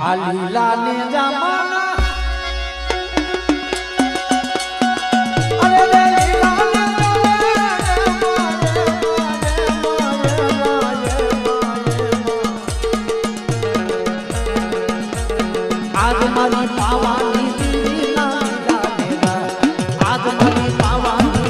લીલા ને જમાના આજ મારી પાવાની દીના આજ મારી પાવાની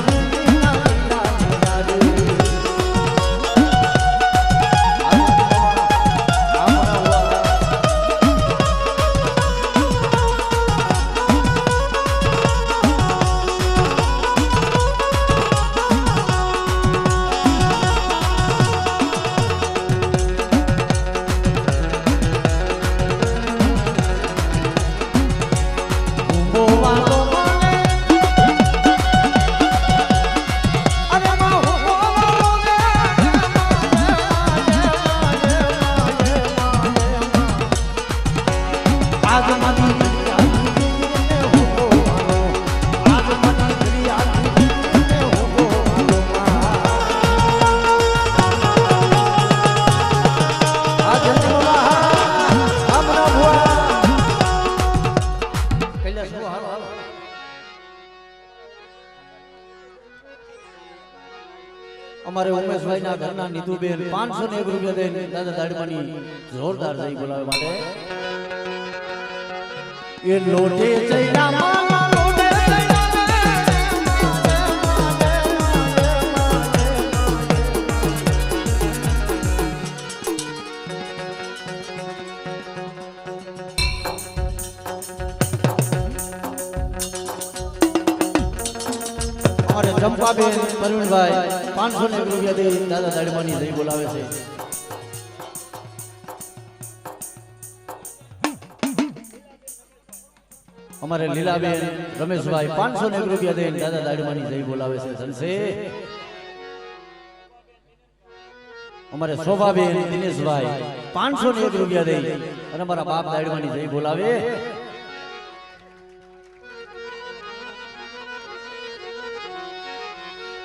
અમારે ઉમેશભાઈ ના ઘરના નીતુબેન 501 રૂપિયા દઈને દાદા દાડમાની જોરદાર જઈ બોલાવે માટે એ લોટે ચૈડા મામા લોટે અમારે ચંપાબેન પરવીણભાઈ 501 રૂપિયા દે દાદા દાડમાની જઈ બોલાવે છે અમારે લીલાબેન રમેશભાઈ 501 રૂપિયા દે દાદા દાડમાની જઈ બોલાવે છે સંસે અમારે શોભાબેન દિનેશભાઈ 501 રૂપિયા દે અને અમારા બાપ દાડમાની જઈ બોલાવે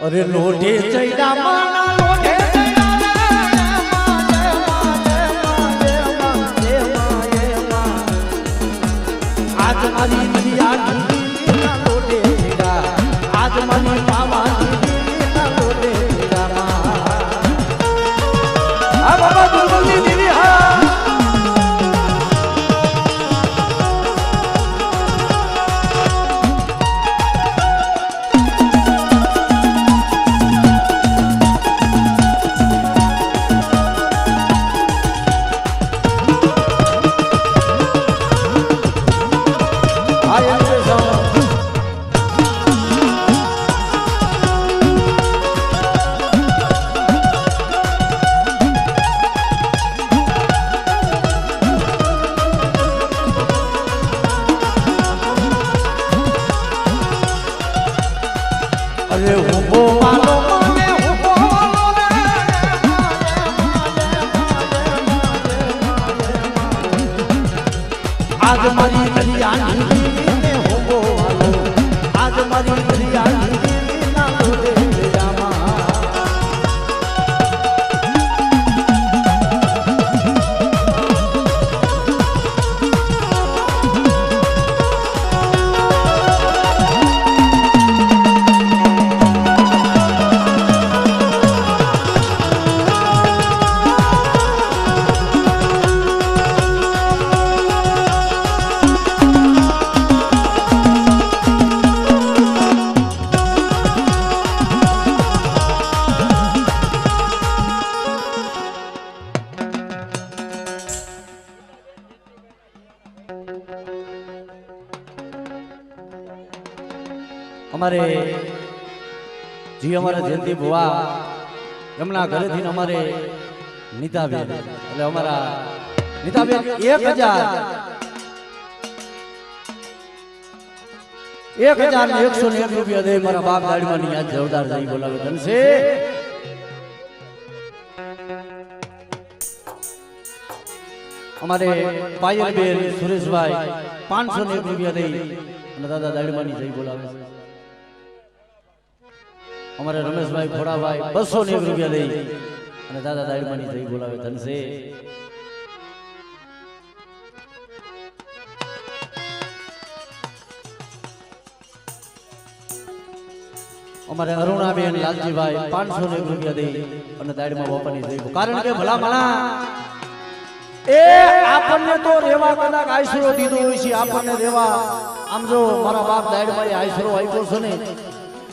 અરે લોટે ચૈડા માના લોટે આજ મારી દરિયાની લોટે ચૈડા આજ મારી પાવાની લોટે ચૈડા આ બાબા દુર્ગલની દીદી હા અરે હુંબો માનો મને હુંબો માનો આજ મારી દરિયાની ને હુંબો માનો આજ મારી દરિયાની ના લોટે અમારે જી અમારા જયંતિ ભુવા એમના ઘરેથી અમારે નીતાબેન એટલે અમારા નીતાબેન 1101 રૂપિયા દે મારા બાપ દાડમાની યાદ જોરદાર જઈ બોલાવે ધનસે અમારે પાયલબેન સુરેશભાઈ 501 રૂપિયા દે અને દાદા દાડમાની જઈ બોલાવે છે અમારે રમેશભાઈ ખોડાભાઈ 201 રૂપિયા દઈ અને દાદા દાડમાની જઈ બોલાવે ધનસે અમારે અરુણાબેન લાલજીભાઈ 501 રૂપિયા દઈ અને દાડમાં બાપાની જઈ. કારણ કે ભલા મણા એ આપણને તો રેવા કદાચ આશરો દીધો હોય છે, આપણને રેવા આમ જો મારા બાપ દાડમાં આશરો આપ્યો છે ને,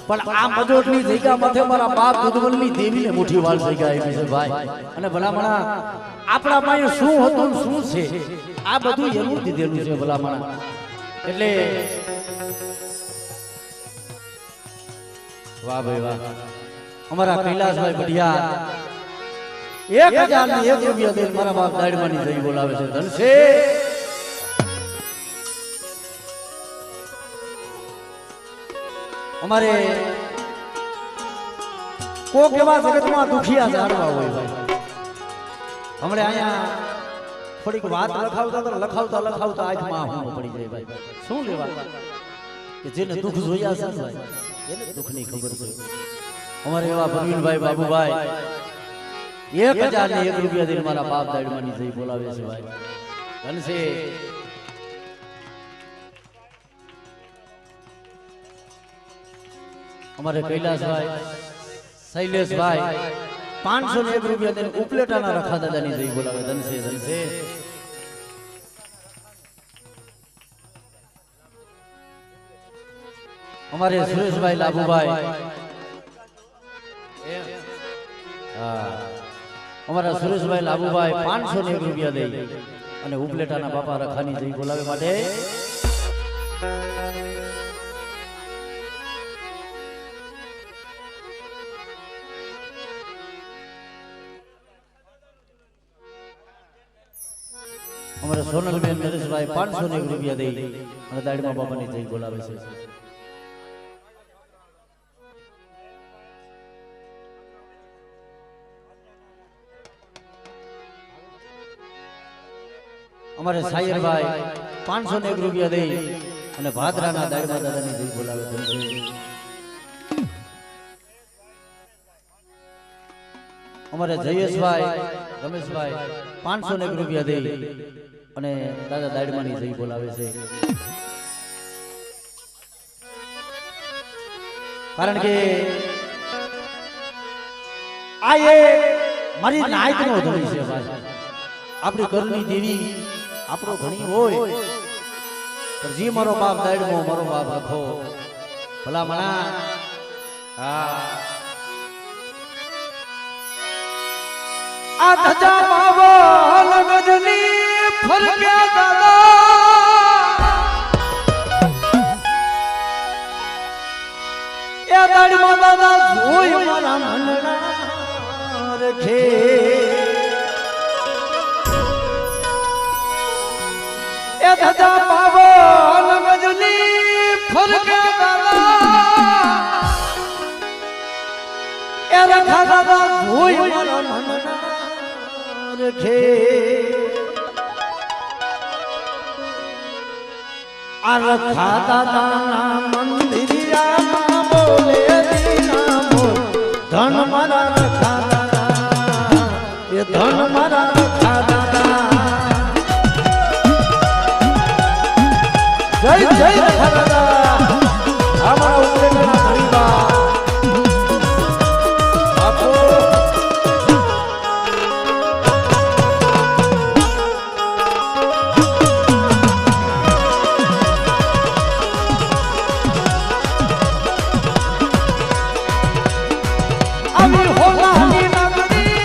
પણ આ મજોટની જગ્યા માથે મારા બાપ દુધવલની દેવીને મુઠ્ઠી વાળ જગ્યા આપી છે ભાઈ. અને ભલા મણા આપણા પાસે શું હતું શું છે આ બધું એનું દીધેલું છે ભલા મણા. એટલે વાહ ભાઈ વાહ. અમારા કૈલાસભાઈ બઢિયા 1001 રૂપિયા દઈ મારા બાપ દાડમાની જઈ બોલાવે છે. ધન છે અમારે કોક એવા જગતમાં દુખિયા જાણવા હોય ભાઈ. હમણે અહીંયા થોડીક વાત લખાવતા આંખમાં આંખમાં પડી જાય ભાઈ. શું લેવા કે જેને દુઃખ જોયા છે ભાઈ એને દુઃખની ખબર છે. અમારે એવા પ્રવીણભાઈ બાબુભાઈ 1001 રૂપિયા દઈને મારા બાપ દાડમાની જઈ બોલાવે છે ભાઈ. ધન છે અમારે કૈલાસભાઈ શૈલેષભાઈ 501 રૂપિયા દઈને ઉપલેટાના રખા દાદાની જઈ બોલાવે. ધન છે ધન છે. અમારે સુરેશભાઈ લાભુભાઈ અમારા સુરેશભાઈ લાભુભાઈ 501 રૂપિયા દઈ અને ઉપલેટાના બાપા રખાની જઈ બોલાવે માટે. અમારે સોનલબેન નરેશભાઈ 501 રૂપિયા દઈ અને દાડમાં બાપાની જઈ બોલાવે છે. અમારે સાયરભાઈ 501 રૂપિયા દઈ અને ભાદરાના દાડમાં દાદાની જઈ બોલાવે છે. અમારે જયેશભાઈ રમેશભાઈ 501 રૂપિયા દઈ અને દાદા દાડમાની જઈ બોલાવે છે. કારણ કે આ એ મારી નાયકનો ધણી છે ભાઈ. આપણી ઘરની દેવી આપણો ધણી હોય પણ જી મારો બાપ દાડમો મારો બાપ આખો ભલા મણા. હા આ ધજા માવલ ગજની ફરકે દાદા એ દાડમો દાદા જોઈ મારા મનના રખે. એ ધજા પાવન ગજની ફરકે દાદા એ રખા દાદા જોઈ મારા મનના રખે. આ રખા દાદાના મંદિરિયામાં બોલે દીના બોલ ધન મારા રખા દાદા એ ધન મારા રખા દાદા. જય જય રખા દાદા. અમારા ઉપલેટાના ધણીબા બાપુ આવી હોલાની નગરી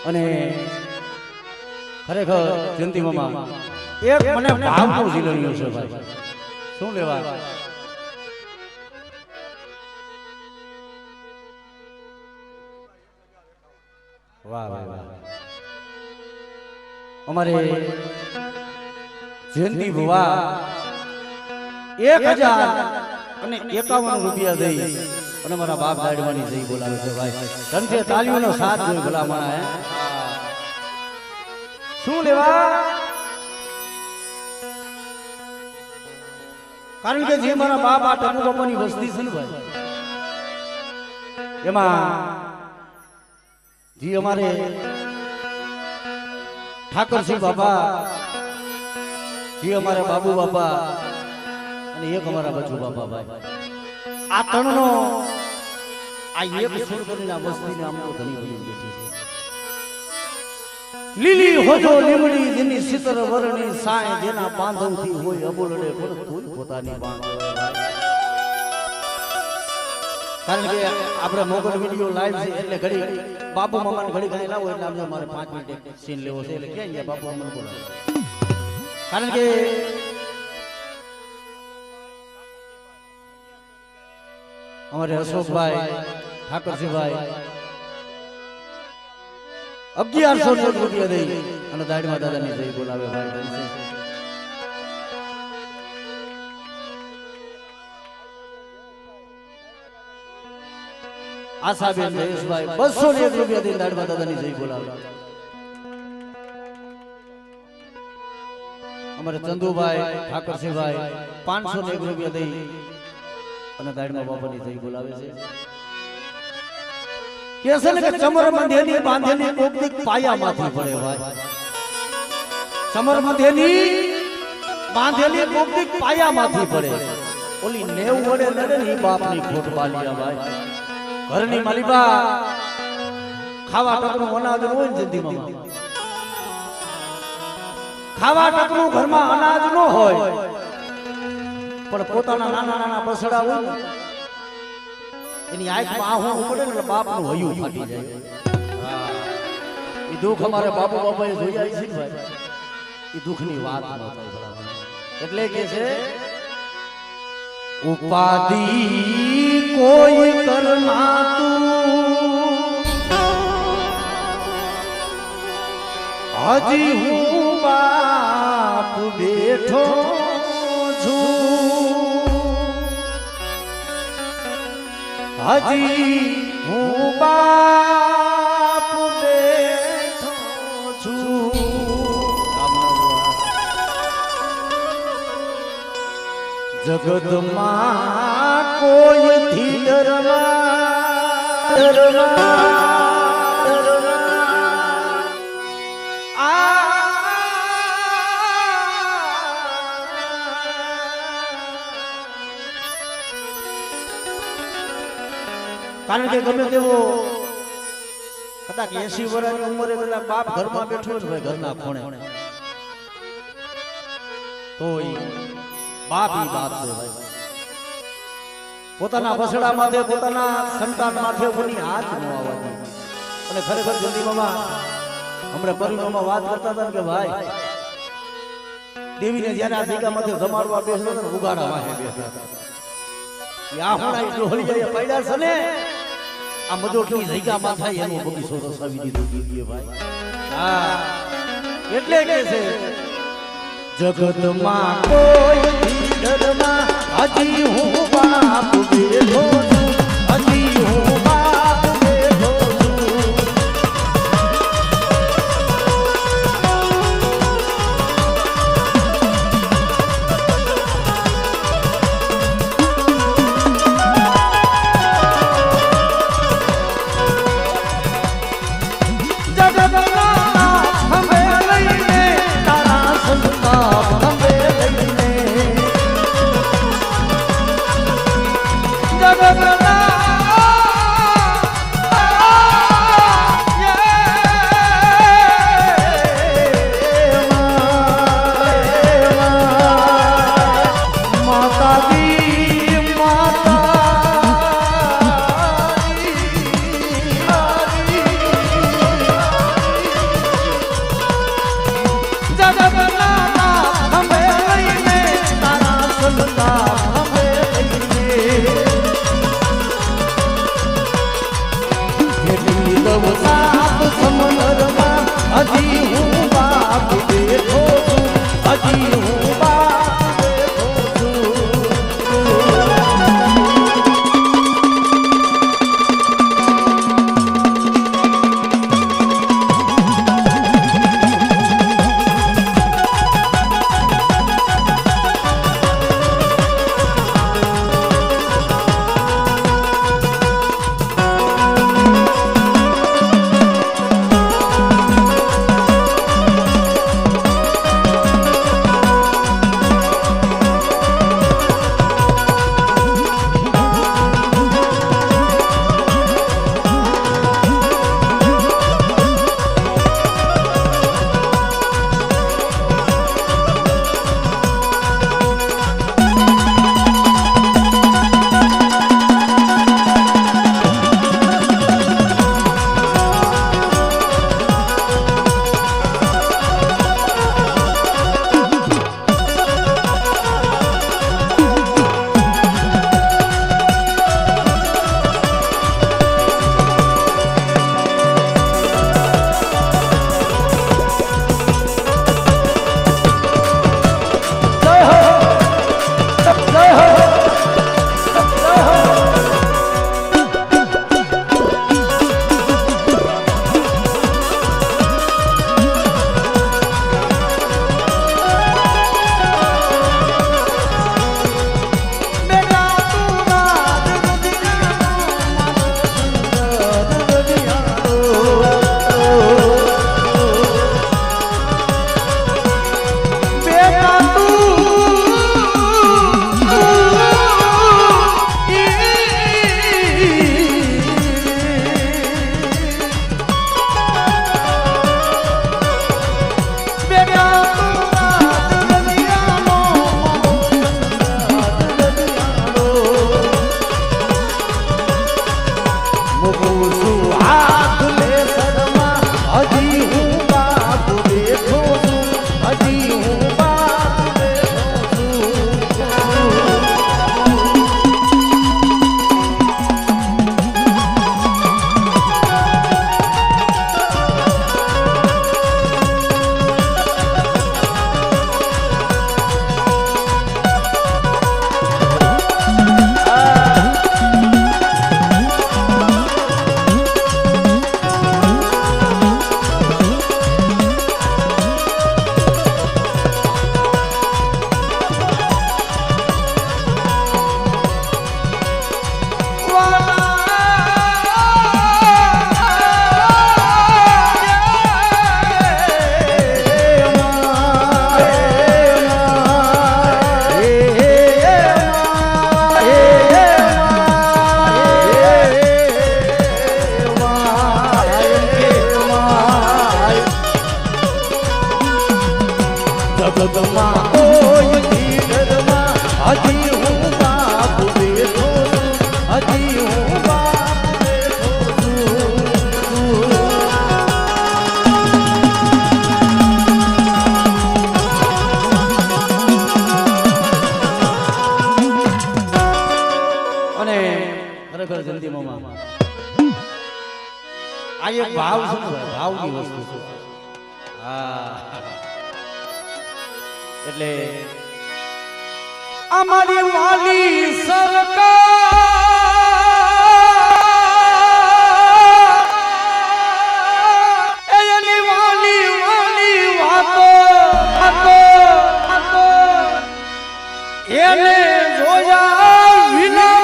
અને ખરેખર જયંતિ મામા એક મને ભાવનું ઝીલણ્યું છે ભાઈ. શું લેવા વાહ વાહ વાહ. અમારે જયંતિ ભુવા 1051 રૂપિયા દઈ અને મારા બાપ દાડવાની જઈ બોલાવે છે ભાઈ. કંઠે તાળીઓનો સાથ જોઈ ભલામણા હે. શું લેવા? કારણ કે જે મારા બાપ આ ટપુ બાપાની વસ્તી છે ને ભાઈ, એમાં જે અમારે ઠાકરસિંહ બાપા, જે અમારા બાબુ બાપા અને એક અમારા બચુ બાપા ભાઈ, આ ત્રણનો આ એક સુર કરીને આ વસ્તીને આમ તો ઘણી બધી બેઠી છે. લીલી હોજો લીમડી જેની સિતર વરણી સાય જેના બાંધવથી હોય અબોલડે પણ તું પોતાની બાંધવ ભાઈ. કારણ કે આપણે મોગલ વિડિયો લાઈવ છે એટલે ઘડી બાપુ મામાને ઘડી ઘડી લાવો એટલે આપણે મારે 5 મિનિટ સીન લેવો છે એટલે ક્યાં ગયા બાપુ મામાને બોલાવો. કારણ કે અમારે અશોકભાઈ ઠાકરસિંહભાઈ 1100 રૂપિયા દઈ અને દાડમાં દાદાની જઈ બોલાવે ભાઈ. આશાબેન જયેશભાઈ 201 રૂપિયા દઈ દાડમાં દાદાની જઈ બોલાવે. અમારે ચંદુભાઈ ઠાકરસિંહભાઈ 501 રૂપિયા દઈ અને દાડમાં બાપાની જઈ બોલાવે છે. કે છે ને કે ચમર મંધેની બાંધેલી કોકની પાયામાંથી પડે ભાઈ. ચમર મંધેની બાંધેલી કોકની પાયામાંથી પડે. ઓલી 90 વડે લડે ને બાપની ખોટ બાલિયા ભાઈ. ઘરની માલિબા ખાવા ટકનું અનાજ ન હોય જલ્દી મામા, ખાવા ટકનું ઘરમાં અનાજ ન હોય પણ પોતાના નાના નાના બસડા હોય એની આંખમાં આહું પડે ને બાપનું હૈયું ફાટી જાય. એ દુઃખ અમારે બાપુ બાપાએ જોયા છે ભાઈ, એ દુઃખની વાત ન થાય. એટલે કે છે ઉપાધિ કોઈ કરના તું હજી હું બાપ બેઠો છું, હજી હું બાપ બેઠો છું. જગતમાં કોઈ કારણ કે ગમે તેવો કદાચ 80 વર્ષની ઉંમરે કદાચ બાપ ઘરમાં બેઠો હોય ભાઈ ઘરના ખૂણે તો બાપ ઈ બાપ છે ભાઈ. પોતાના બસડા માથે પોતાના સંતાન માથે કોની હાથ ન આવવા દે. અને ખરેખર જલ્દી મામા હમણાં પરિણામમાં વાત કરતા હતા કે ભાઈ દેવીને જ્યારે આ જગ્યા માથે જમાડવા બેસતો હતો ઉગાડા વાહે બેસતા હતા. આ હોણા એટલું હળી જાય પડ્યા છે ને આ મજોટની જગ્યા માં થાય એનો બગીચો રસાવી દીધો દીધીએ ભાઈ. હા એટલે કે છે જગતમાં કોઈ ડરમાં હજી હું બાપ બેઠો છું, હજી હું બાપ બેઠો છું. જગતના ભેટી દઉં સાત સમંદરમાં હજી હું બાપ બેઠો છું હજી હું બાપ બેઠો છું આ એક ભાવ છે ને ભાવની વસ્તુ છે. હા એટલે અમારી વાલી સરકાર એની વાલી વાલી વાતો એને જોયા વિના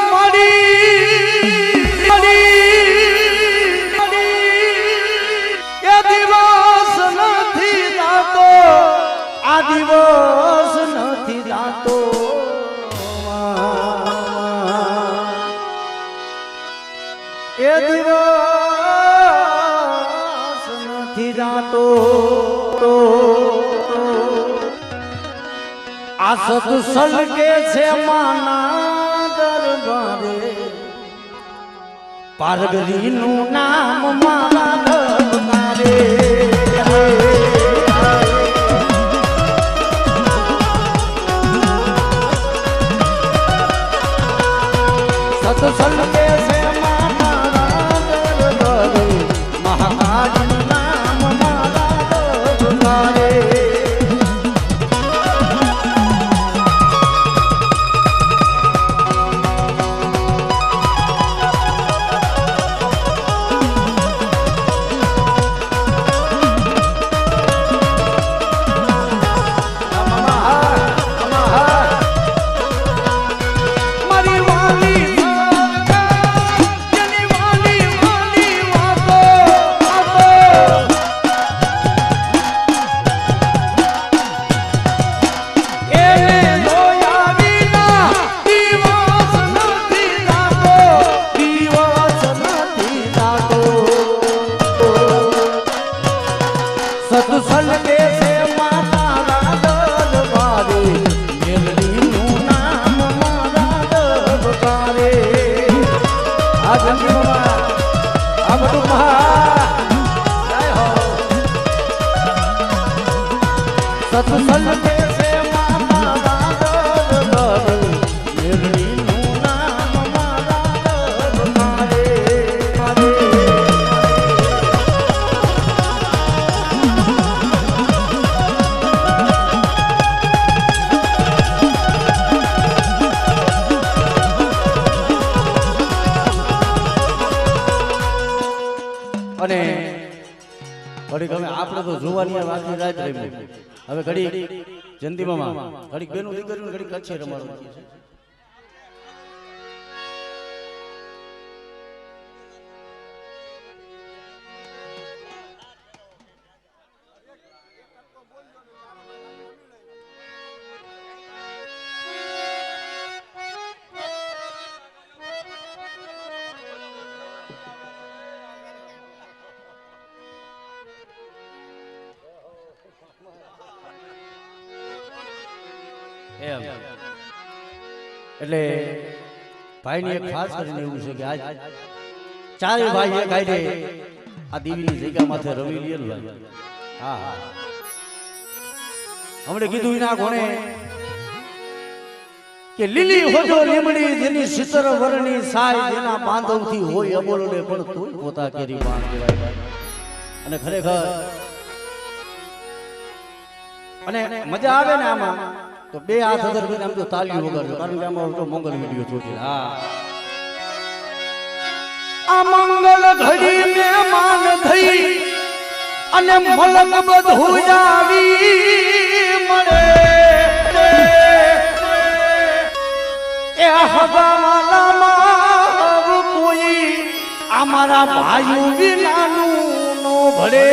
દિવસ નથી જાતો એ દિવસ નથી જાતો આ સત્સંગ કે છે માના દરબારે પારગલીનું નામ મારા દરબારે સત્સંગ કે છે મારા દરબારે સત્સંગ કેસે માતા મેરડીનું નામ મારા મારે મારે અને ઘડીક હવે આપણે તો જોવાની વાતની રાત રહી હવે ઘડીક જયંતિમાં ઘડીક બેનું દીકરીનું ઘડીક કચ્છી રમાડવાનું છે એટલે ભાઈની એક ખાસ કરીને એવું છે કે આજ ચારે ભાઈ એક આઈ આ દેવીની જગ્યા માથે રમી લે ને હા હા હમણે કીધું ના કોણે કે લીલી હોજો લીમડી જેની શીતળ વરણી સાય જેના બાંધવથી હોય અબોલને પણ તોય પોતા કેરી પાન કહેવાય અને ખરેખર અને મજા આવે ને આમાં તો બે હાથ અંદર કરીને આમ તો તાલીઓ વગાડજો કારણ કે આમાં તો મંગલ વિડિયો જોજે હા આ મંગલ ઘડી મહેમાન થઈ અને મલક બધું આવી મળે એ હવામાલામાં કોઈ અમારા ભાઈઓ વિનાનું નો ભળે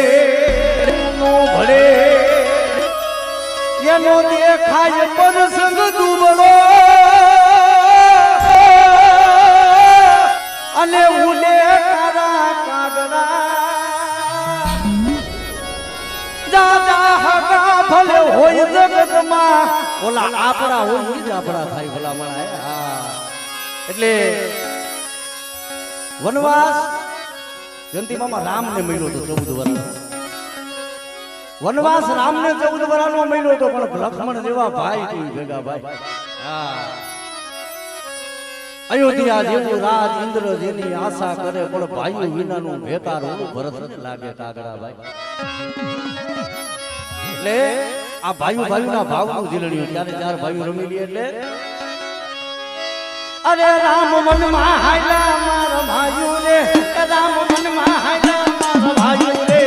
એનો દેખાય પરસંગ દુબળો અને ઉલે કારા કાગડા દાદા હગા ભલે હોય જગતમાં ઓલા આપણા હોય જ આપણા થાય ભલા મણાય હા એટલે વનવાસ જયંતિમાં રામને મળ્યો તો 14 વર્ષ વનવાસ રામને 14 વર્ષનો મળ્યો તો પણ લક્ષ્મણ જેવા ભાઈ કોઈ ભેગા ભાઈ હા અયોધ્યા જેવું રાજ ઇન્દ્ર જેની આશા કરે પણ ભાઈઓ વિનાનું બેકાર ઓલું ભરત લાગે કાગડા ભાઈ એટલે આ ભાઈઓના ભાવનું ઝીલણ્યું ત્યારે ચાર ભાઈઓ રમી લે એટલે અરે રામ મનમાં હાયલા મારા ભાઈઓ રે રામ મનમાં હાયલા મારા ભાઈઓ રે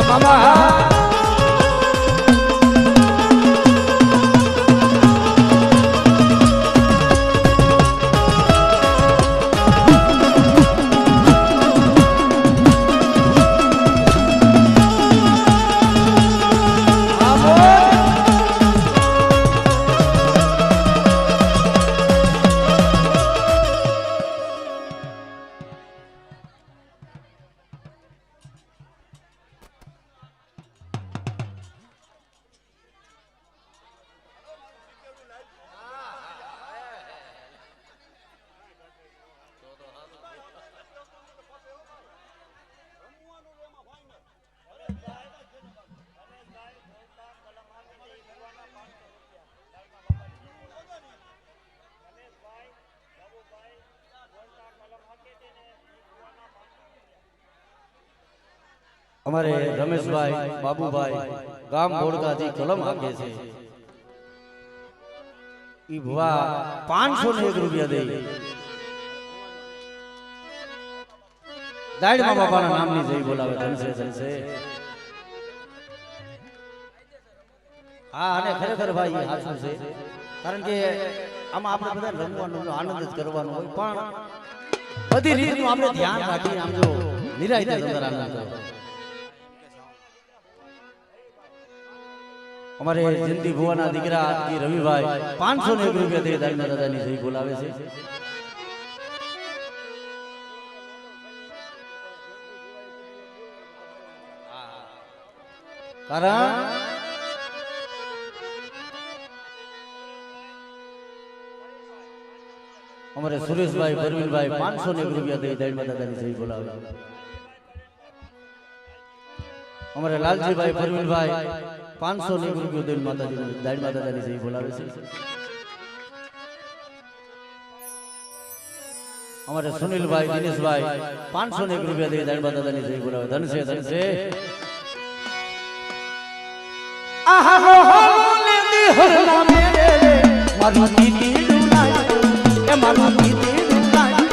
મામા અમારે રમેશભાઈ બાબુભાઈ ગામ બોડકાથી કલમ આપે છે ઈ ભવા 501 રૂપિયા દે દાડમાં બાપાના નામની જય બોલાવે ધનસે હા અને ખરેખર ભાઈ હાચું છે કારણ કે આમાં આપણે બધા રમવાનો આનંદ જ કરવાનો હોય પણ બધી રીતનું આપણે ધ્યાન રાખીને આમ જો નિરાયતે અંદર આનંદ કરો અમારે જિંદગી ભુવાના દીકરા જી રવિભાઈ 501 રૂપિયા દે દાદા દાદાની જય બોલાવે છે કારણ અમારે સુરેશભાઈ પરવીનભાઈ 501 રૂપિયા દે દાદા દાદાની જય બોલાવે અમારે લાલજીભાઈ પરવીનભાઈ 501 રૂપિયા દે માતાજી દાદા દાદાની જય બોલાવે છે અમારે સુનિલભાઈ દિનેશભાઈ 501 રૂપિયા દે દાદા દાદાની જય બોલાવે ધનસે આહા હો લેંદી હરના મેરે મારું દીદી ડુલાય એ મારું દીદી ડુલાય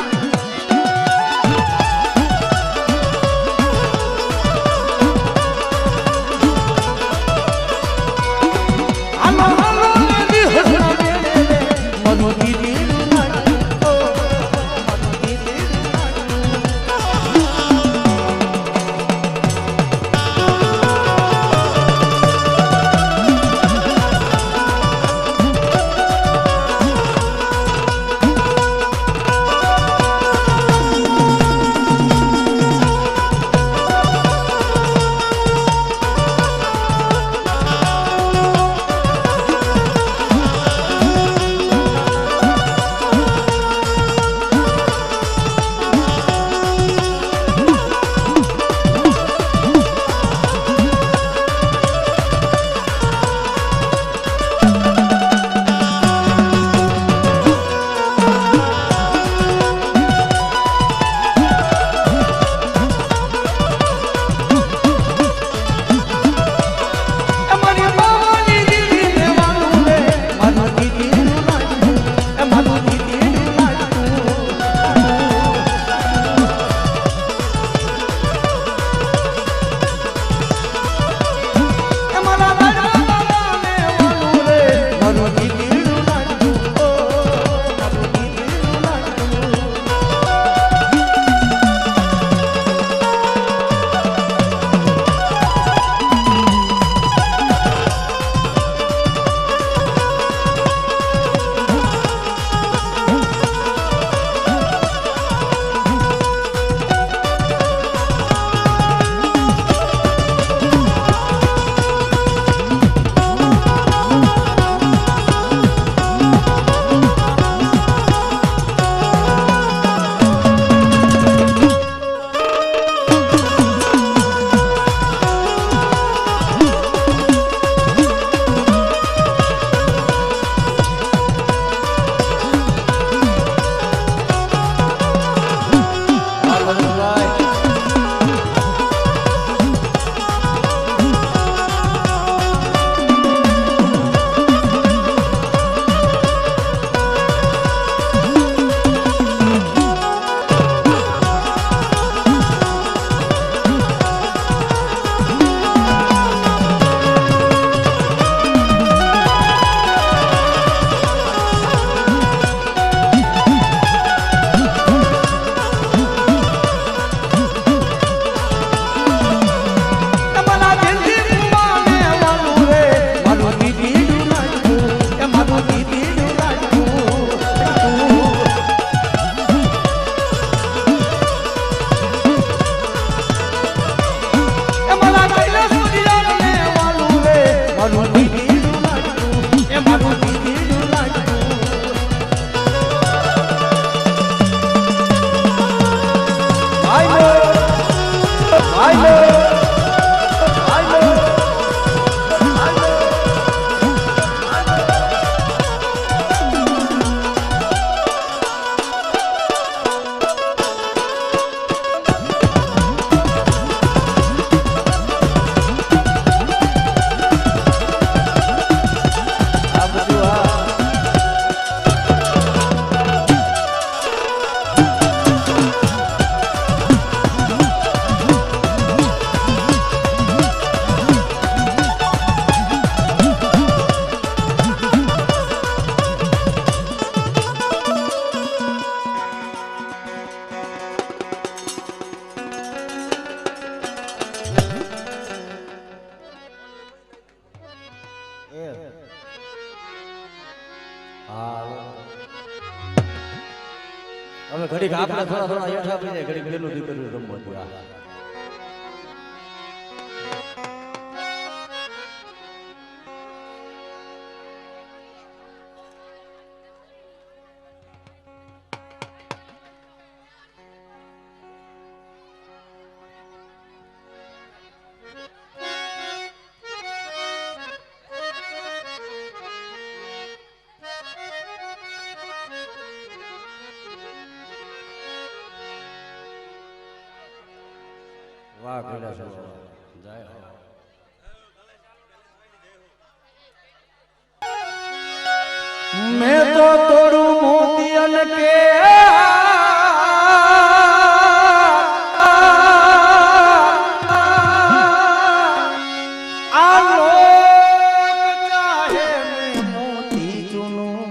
ઘડીક આપણે થોડા થોડા હેઠા પડી જાય ઘડીક પેલું દીકરું રમવું વાહ કૈલાસ જય હો મેં તો તોડું મોતી અને કે આ લોક ચાહે મેં મોતી ચૂનું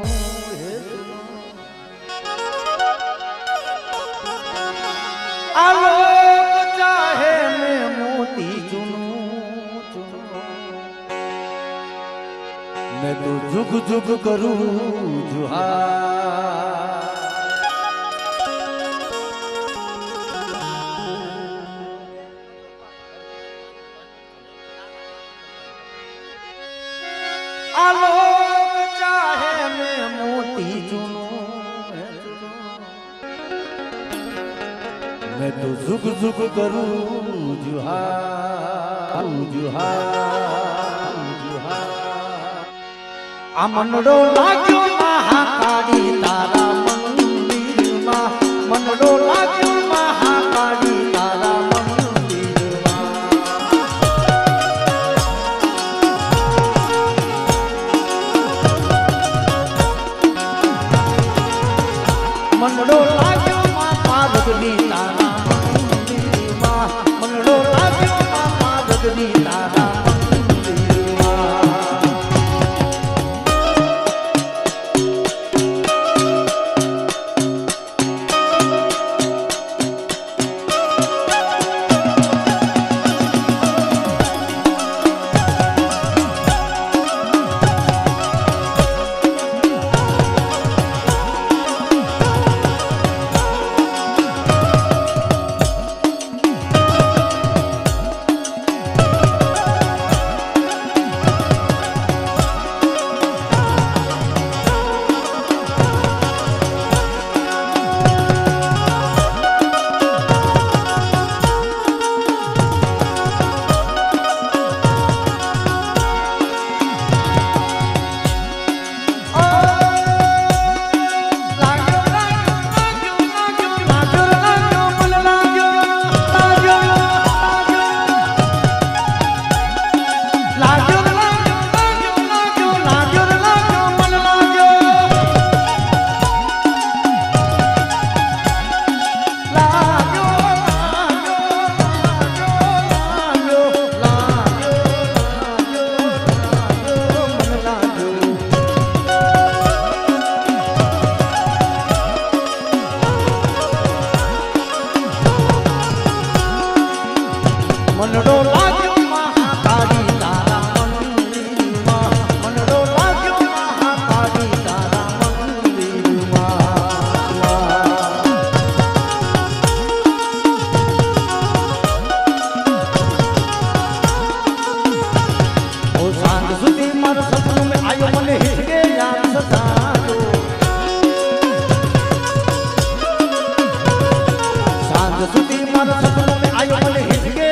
આ લોક ચાહે મેં મોતી ચૂનું मैं तो जुग जुग करूं जुहार आलोक चाहे मैं मोती चुनूं मैं तो जुग जुग करूं जुहार जुहार जुहार આ મનડો લાગ્યો મહાકાળી તારા મંદિરમાં મનડો લાગ્યો મહાકાળી તારા મંદિરમાં મનડો લાગ્યો મા પાર્વતી તારા મંદિરમાં મનડો લાગ્યો મા પાર્વતી તારા મનડો લાગ્યો મહાકાળી તારા મંદિરમાં મનડો લાગ્યો મહાકાળી તારા મંદિરમાં ઓ સાંજ સુધી મારો સપનું મેં આયો મને હિચકે યાદ સતાયો સાંજ સુધી મારો સપનું મેં આયો મને હિચકે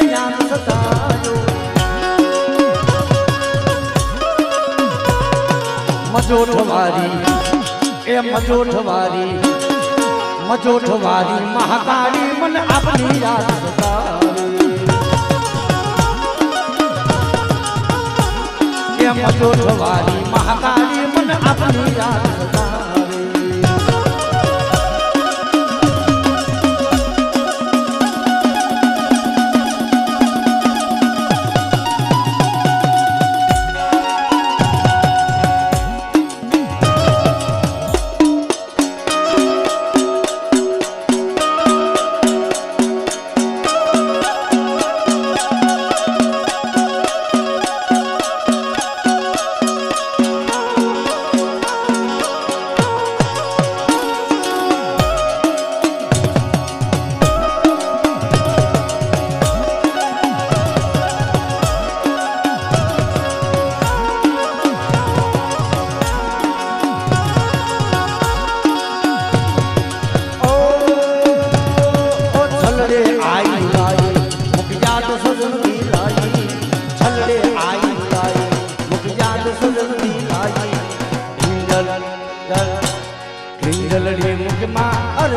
મજોઠવારી મહાકાળી મને આપની યાદ સતાવે મજોઠવારી મહાકાળી મને આપની યાદ સતાવે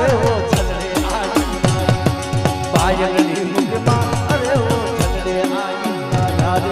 અરે ઓ છલડે આઈ પાયલની મુખમાં અરે ઓ છલડે આઈ યાદ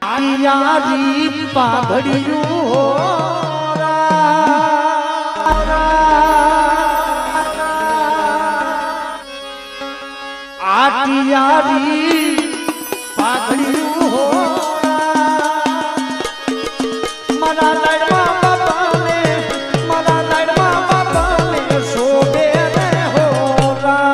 આ યારી પાઘડિયું આટિયારી પાઘડિયું મારા લાડમાં બાપાને મારા લાડમાં બાપાને શોભે રે હોરા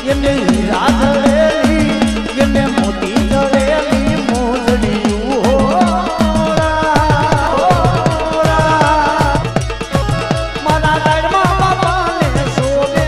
એમને હીરા જડેલી એમને મોતી જડેલી મોજડિયું મારા લાડમાં બાપાને શોભે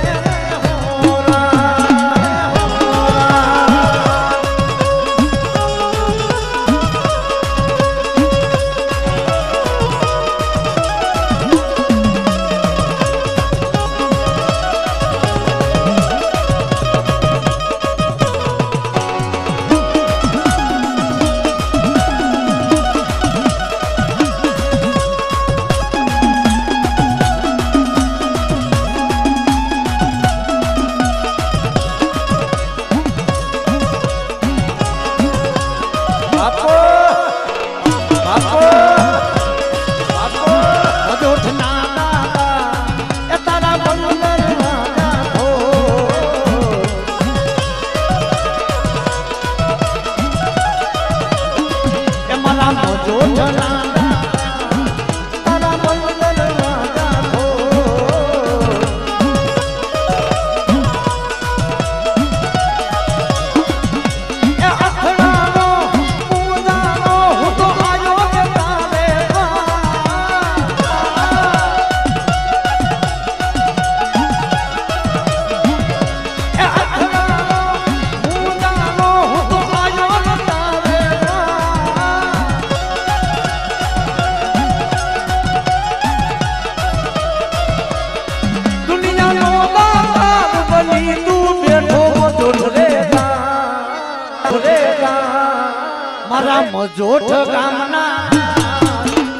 મારા મજોઠ ગામના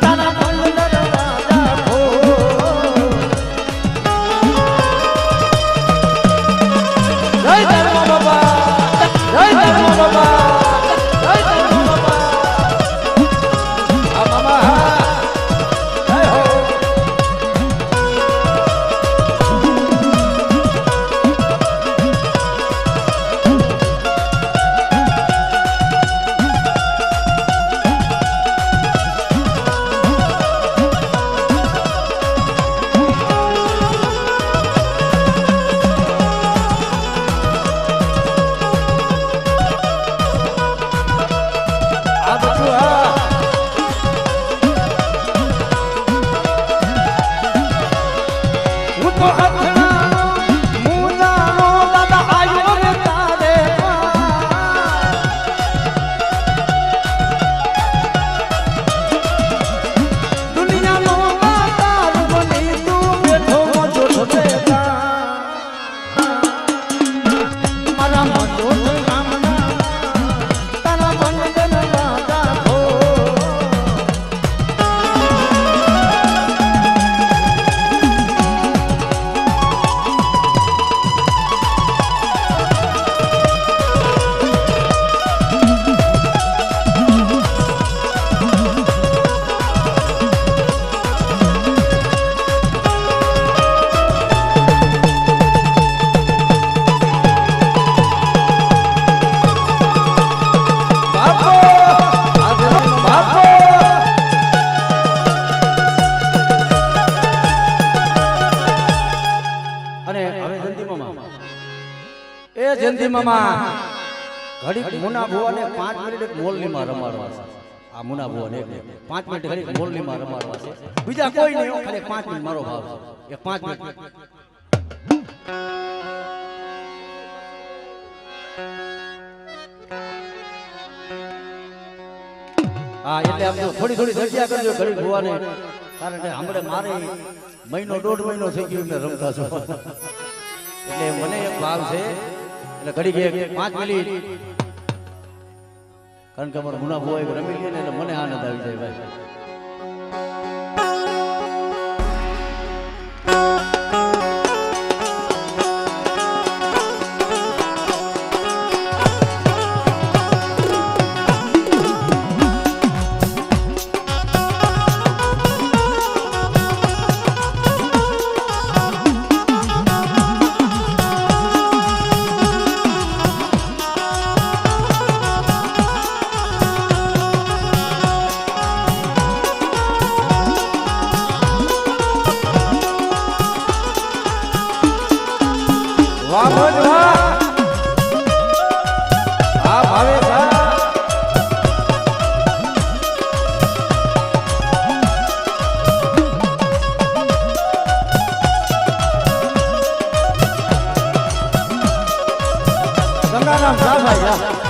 તારા પંદર રાજા હો જય ધર્મ બાબા જય ધર્મ બાબા જય ધર્મ બાબા આ બાબા જય હો જયંતિ મામા ઘડીક મુના ભુવાને 5 મિનિટ એક મોરલીમાં રમાડવા છે. આ મુના ભુવાને 5 મિનિટ ઘડીક મોરલીમાં રમાડવા છે. બીજા કોઈ નહીં, ખાલી 5 મિનિટ મારો ભાવ છે. એક 5 મિનિટ. હા એટલે આમ તો થોડી થોડી જગ્યા કરજો ઘડીક ભુવાને, કારણ કે હમણે મારે મહિનો 1.5 મહિનો થઈ ગયો એમને રમતા છો, એટલે મને એક ભાવ છે. એટલે ઘડીક એક 5 મિનિટ, કારણ કે અમારા મુના ભુવા રમી લે ને એટલે મને આનંદ આવી જાય ભાઈ. વાહ મોજ વાહ. હા ભાવે વાહ. ગંગારામ જા ભાઈ જા.